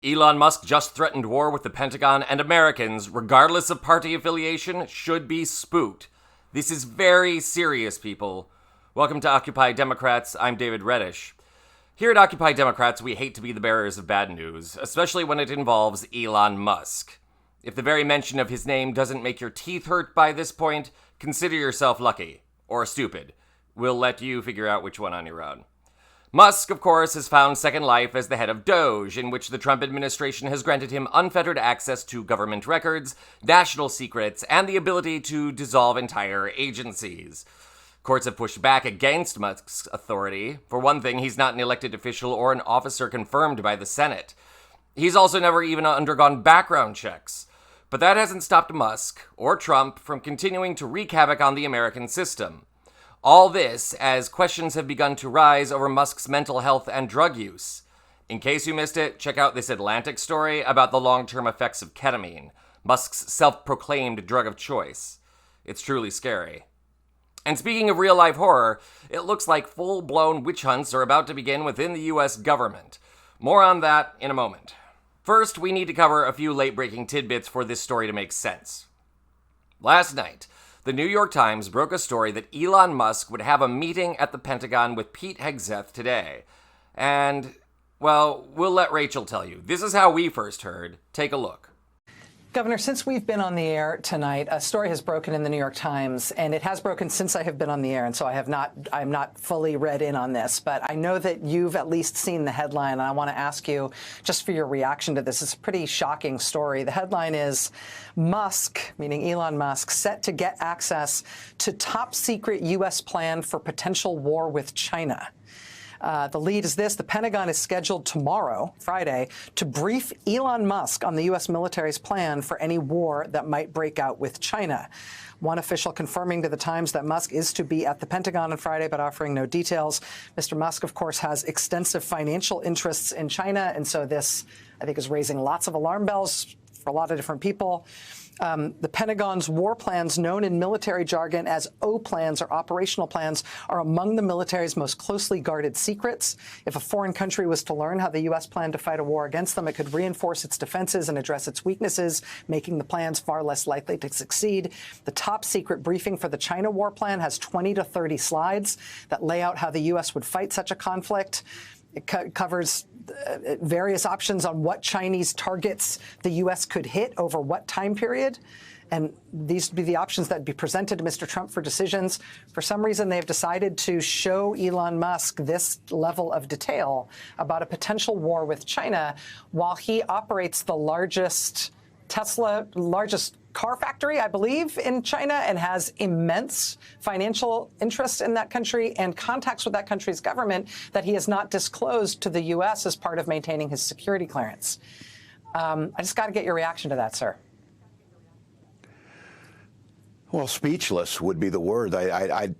Elon Musk just threatened war with the Pentagon, and Americans, regardless of party affiliation, should be spooked. This is very serious, people. Welcome to Occupy Democrats. I'm David Reddish. Here at Occupy Democrats, we hate to be the bearers of bad news, especially when it involves Elon Musk. If the very mention of his name doesn't make your teeth hurt by this point, consider yourself lucky. Or stupid. We'll let you figure out which one on your own. Musk, of course, has found second life as the head of Doge, in which the Trump administration has granted him unfettered access to government records, national secrets, and the ability to dissolve entire agencies. Courts have pushed back against Musk's authority. For one thing, he's not an elected official or an officer confirmed by the Senate. He's also never even undergone background checks. But that hasn't stopped Musk, or Trump, from continuing to wreak havoc on the American system. All this as questions have begun to rise over Musk's mental health and drug use. In case you missed it, check out this Atlantic story about the long-term effects of ketamine, Musk's self-proclaimed drug of choice. It's truly scary. And speaking of real-life horror, it looks like full-blown witch hunts are about to begin within the U.S. government. More on that in a moment. First, we need to cover a few late-breaking tidbits for this story to make sense. Last night, the New York Times broke a story that Elon Musk would have a meeting at the Pentagon with Pete Hegseth today. And, well, we'll let Rachel tell you. This is how we first heard. Take a look. Governor, since we've been on the air tonight, a story has broken in the New York Times, and it has broken since I have been on the air, and so I'm not fully read in on this, but I know that you've at least seen the headline, and I want to ask you just for your reaction to this. It's a pretty shocking story. The headline is, Musk, meaning Elon Musk, set to get access to top secret U.S. plan for potential war with China. The lead is this: the Pentagon is scheduled tomorrow, Friday, to brief Elon Musk on the U.S. military's plan for any war that might break out with China. One official confirming to the Times that Musk is to be at the Pentagon on Friday, but offering no details. Mr. Musk, of course, has extensive financial interests in China, and so this, I think, is raising lots of alarm bells for a lot of different people. The Pentagon's war plans, known in military jargon as O plans or operational plans, are among the military's most closely guarded secrets. If a foreign country was to learn how the U.S. planned to fight a war against them, it could reinforce its defenses and address its weaknesses, making the plans far less likely to succeed. The top secret briefing for the China war plan has 20 to 30 slides that lay out how the U.S. would fight such a conflict. It covers various options on what Chinese targets the U.S. could hit over what time period. And these would be the options that would be presented to Mr. Trump for decisions. For some reason, they've decided to show Elon Musk this level of detail about a potential war with China while he operates the largest car factory, I believe, in China, and has immense financial interest in that country and contacts with that country's government that he has not disclosed to the U.S. as part of maintaining his security clearance. I just got to get your reaction to that, sir. Well, speechless would be the word. I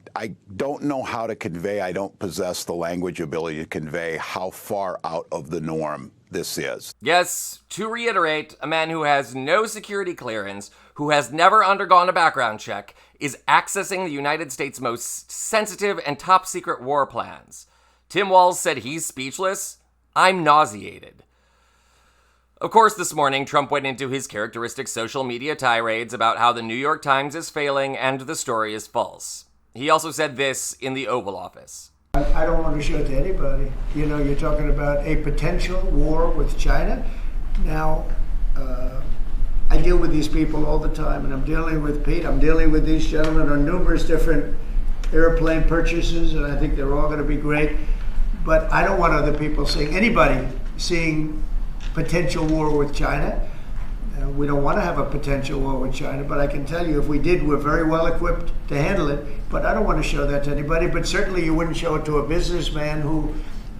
don't know how to convey, I don't possess the language ability to convey how far out of the norm this is. Yes, to reiterate, a man who has no security clearance, who has never undergone a background check, is accessing the United States' most sensitive and top secret war plans. Tim Walz said he's speechless. I'm nauseated. Of course, this morning, Trump went into his characteristic social media tirades about how the New York Times is failing and the story is false. He also said this in the Oval Office. I don't want to show it to anybody. You know, you're talking about a potential war with China. Now, I deal with these people all the time, and I'm dealing with Pete. I'm dealing with these gentlemen on numerous different airplane purchases, and I think they're all going to be great. But I don't want other people anybody seeing potential war with China. We don't want to have a potential war with China, but I can tell you if we did, we're very well equipped to handle it. But I don't want to show that to anybody. But certainly you wouldn't show it to a businessman who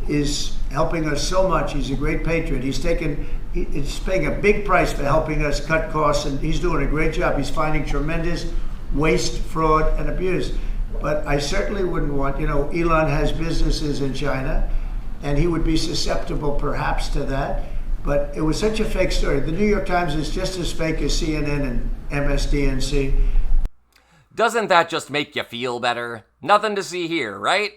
is helping us so much. He's a great patriot. He's paying a big price for helping us cut costs, and he's doing a great job. He's finding tremendous waste, fraud, and abuse. But I certainly wouldn't want, Elon has businesses in China, and he would be susceptible perhaps to that. But it was such a fake story. The New York Times is just as fake as CNN and MSDNC. Doesn't that just make you feel better? Nothing to see here, right?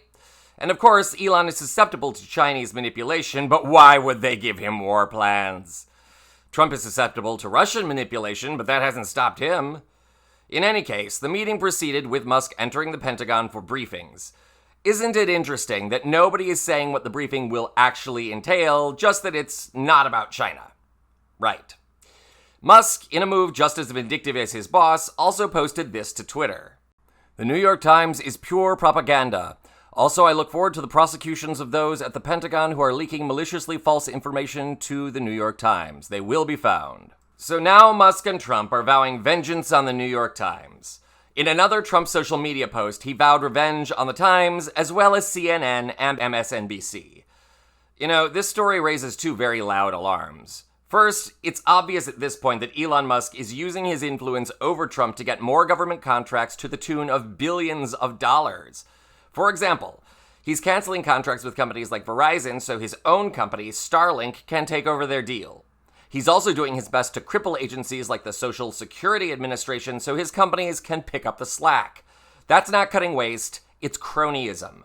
And of course, Elon is susceptible to Chinese manipulation, but why would they give him war plans? Trump is susceptible to Russian manipulation, but that hasn't stopped him. In any case, the meeting proceeded with Musk entering the Pentagon for briefings. Isn't it interesting that nobody is saying what the briefing will actually entail, just that it's not about China? Right. Musk, in a move just as vindictive as his boss, also posted this to Twitter. "The New York Times is pure propaganda. Also, I look forward to the prosecutions of those at the Pentagon who are leaking maliciously false information to the New York Times. They will be found." So now Musk and Trump are vowing vengeance on the New York Times. In another Trump social media post, he vowed revenge on the Times, as well as CNN and MSNBC. You know, this story raises two very loud alarms. First, it's obvious at this point that Elon Musk is using his influence over Trump to get more government contracts to the tune of billions of dollars. For example, he's canceling contracts with companies like Verizon so his own company, Starlink, can take over their deal. He's also doing his best to cripple agencies like the Social Security Administration so his companies can pick up the slack. That's not cutting waste, it's cronyism.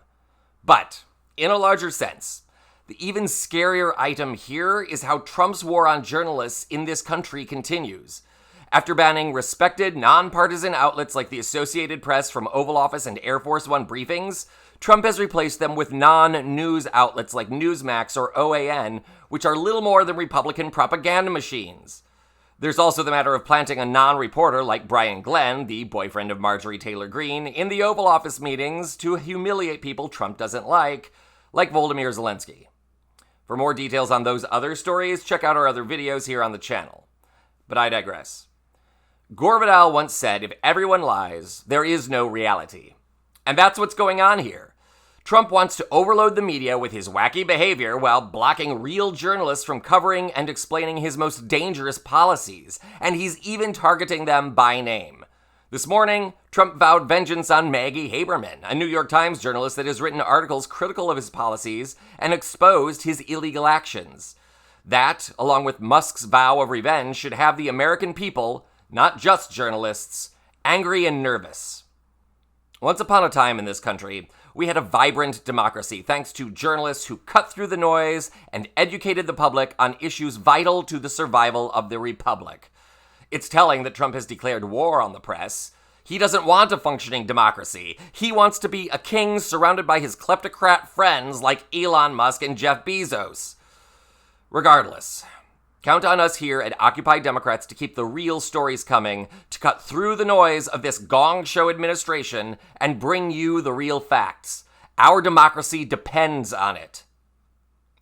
But, in a larger sense, the even scarier item here is how Trump's war on journalists in this country continues. After banning respected, nonpartisan outlets like the Associated Press from Oval Office and Air Force One briefings, Trump has replaced them with non-news outlets like Newsmax or OAN, which are little more than Republican propaganda machines. There's also the matter of planting a non-reporter like Brian Glenn, the boyfriend of Marjorie Taylor Greene, in the Oval Office meetings to humiliate people Trump doesn't like Volodymyr Zelensky. For more details on those other stories, check out our other videos here on the channel. But I digress. Gore Vidal once said, "If everyone lies, there is no reality." And that's what's going on here. Trump wants to overload the media with his wacky behavior while blocking real journalists from covering and explaining his most dangerous policies, and he's even targeting them by name. This morning, Trump vowed vengeance on Maggie Haberman, a New York Times journalist that has written articles critical of his policies and exposed his illegal actions. That, along with Musk's vow of revenge, should have the American people, not just journalists, angry and nervous. Once upon a time in this country, we had a vibrant democracy thanks to journalists who cut through the noise and educated the public on issues vital to the survival of the republic. It's telling that Trump has declared war on the press. He doesn't want a functioning democracy. He wants to be a king surrounded by his kleptocrat friends like Elon Musk and Jeff Bezos. Regardless, count on us here at Occupy Democrats to keep the real stories coming, to cut through the noise of this gong show administration and bring you the real facts. Our democracy depends on it.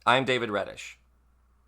I'm David Reddish.